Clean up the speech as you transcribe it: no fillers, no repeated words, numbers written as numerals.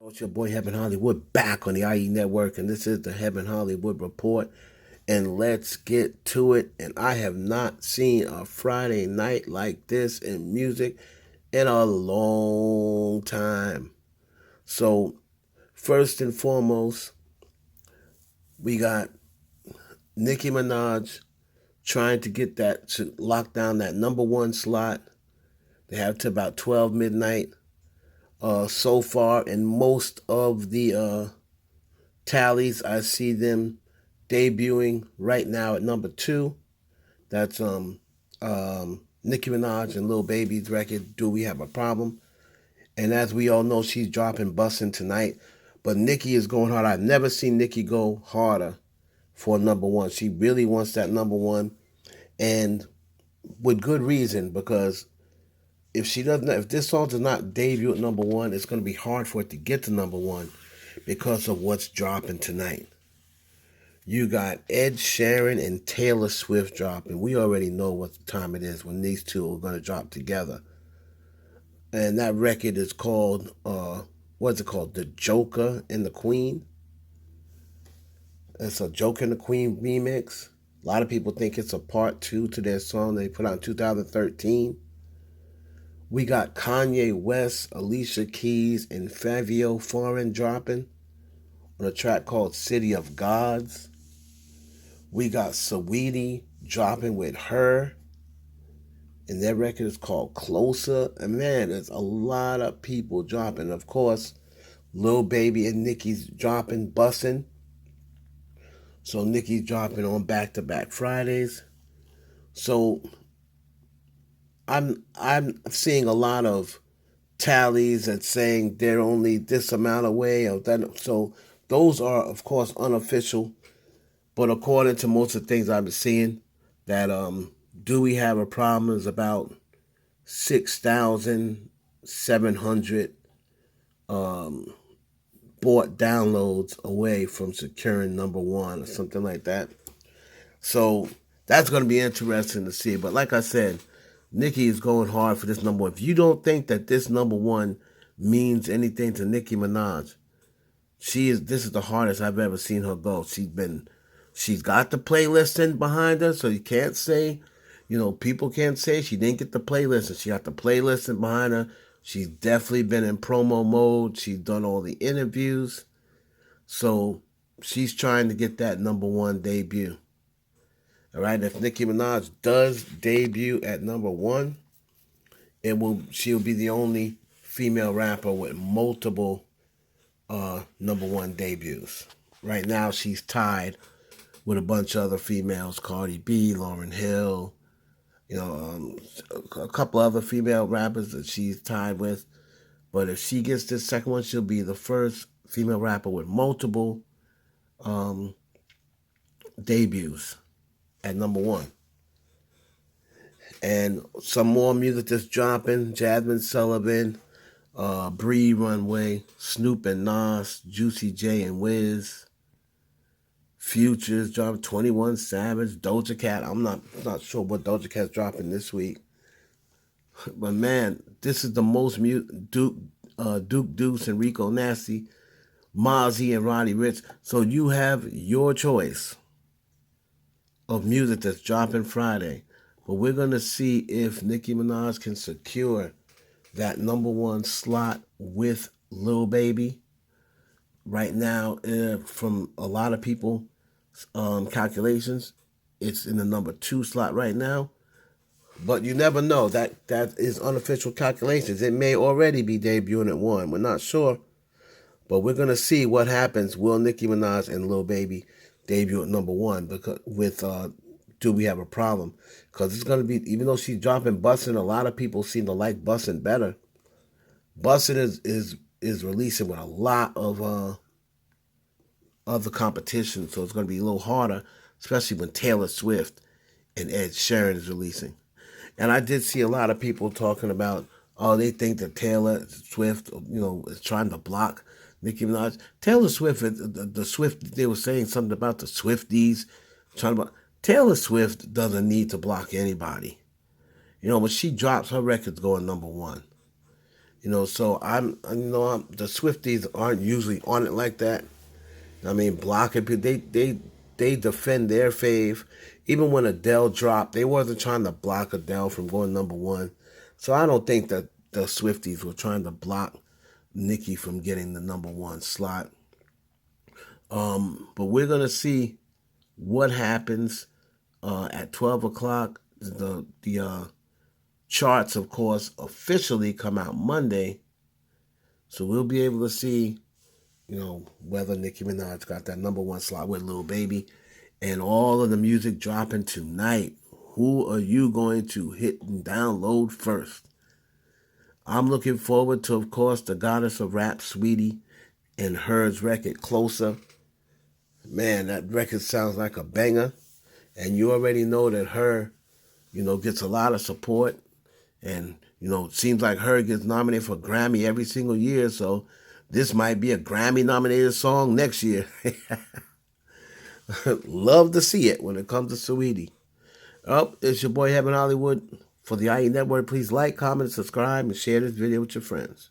It's your boy Heaven Hollywood back on the IE Network, and this is the Heaven Hollywood Report. And let's get to it. And I have not seen a Friday night like this in music in a long time. So, first and foremost, we got Nicki Minaj trying to get that to lock down that number one slot. They have to about 12 midnight. So far, in most of the tallies, I see them debuting right now at number two. That's Nicki Minaj and Lil Baby's record, Do We Have a Problem? And as we all know, she's dropping Bussin' tonight. But Nicki is going hard. I've never seen Nicki go harder for number one. She really wants that number one, and with good reason, because if this song does not debut at number one, it's going to be hard for it to get to number one because of what's dropping tonight. You got Sheeran and Taylor Swift dropping. We already know what time it is when these two are going to drop together. And that record is called, what's it called? The Joker and the Queen. It's a Joker and the Queen remix. A lot of people think it's a part two to their song they put out in 2013. We got Kanye West, Alicia Keys, and Fabio Foreign dropping on a track called City of Gods. We got Saweetie dropping with H.E.R, and their record is called Closer. And man, there's a lot of people dropping. Of course, Lil Baby and Nicki's dropping Bussin'. So Nicki's dropping on back-to-back Fridays. So I'm seeing a lot of tallies that saying they're only this amount away or that. So those are, of course, unofficial. But according to most of the things I've been seeing, that Do We Have a Problem is about 6,700 bought downloads away from securing number one or something like that. So that's going to be interesting to see. But like I said, Nicki is going hard for this number one. If you don't think that this number one means anything to Nicki Minaj, this is the hardest I've ever seen her go. She's got the playlist in behind her, so you can't say, people can't say she didn't get the playlist. And she got the playlist in behind her. She's definitely been in promo mode. She's done all the interviews. So she's trying to get that number one debut. All right, if Nicki Minaj does debut at number one, she'll be the only female rapper with multiple number one debuts. Right now, she's tied with a bunch of other females: Cardi B, Lauryn Hill, a couple other female rappers that she's tied with. But if she gets this second one, she'll be the first female rapper with multiple debuts at number one. And some more music that's dropping: Jasmine Sullivan, Bree Runway, Snoop and Nas, Juicy J and Wiz, Futures dropping, 21 Savage, Doja Cat. I'm not sure what Doja Cat's dropping this week. But man, this is the most Duke Deuce and Rico Nasty, Mozzie and Roddy Ricch. So you have your choice of music that's dropping Friday. But we're going to see if Nicki Minaj can secure that number one slot with Lil Baby. Right now, from a lot of people calculations, it's in the number two slot right now. But you never know. That is unofficial calculations. It may already be debuting at one. We're not sure. But we're going to see what happens. Will Nicki Minaj and Lil Baby debut at number one with Do We Have a Problem? Because it's going to be, even though she's dropping Bussin', a lot of people seem to like Bussin' better. Bussin' is releasing with a lot of other competition, so it's going to be a little harder, especially when Taylor Swift and Sheeran is releasing. And I did see a lot of people talking about, they think that Taylor Swift, is trying to block Nicki Minaj. Taylor Swift, the Swift, they were saying something about the Swifties trying to block. Taylor Swift doesn't need to block anybody. When she drops, her record's going number one. So the Swifties aren't usually on it like that. I mean, blocking people, they defend their fave. Even when Adele dropped, they wasn't trying to block Adele from going number one. So I don't think that the Swifties were trying to block Nicki from getting the number one slot. But we're gonna see what happens at 12 o'clock. The charts, of course, officially come out Monday, so we'll be able to see, whether Nicki Minaj got that number one slot with Lil Baby, and all of the music dropping tonight. Who are you going to hit and download first? I'm looking forward to, of course, the goddess of rap, Saweetie, and H.E.R's record, Closer. Man, that record sounds like a banger. And you already know that H.E.R, gets a lot of support. And, it seems like H.E.R gets nominated for Grammy every single year. So this might be a Grammy nominated song next year. Love to see it when it comes to Saweetie. Oh, it's your boy Heaven Hollywood. For the IE Network, please like, comment, subscribe, and share this video with your friends.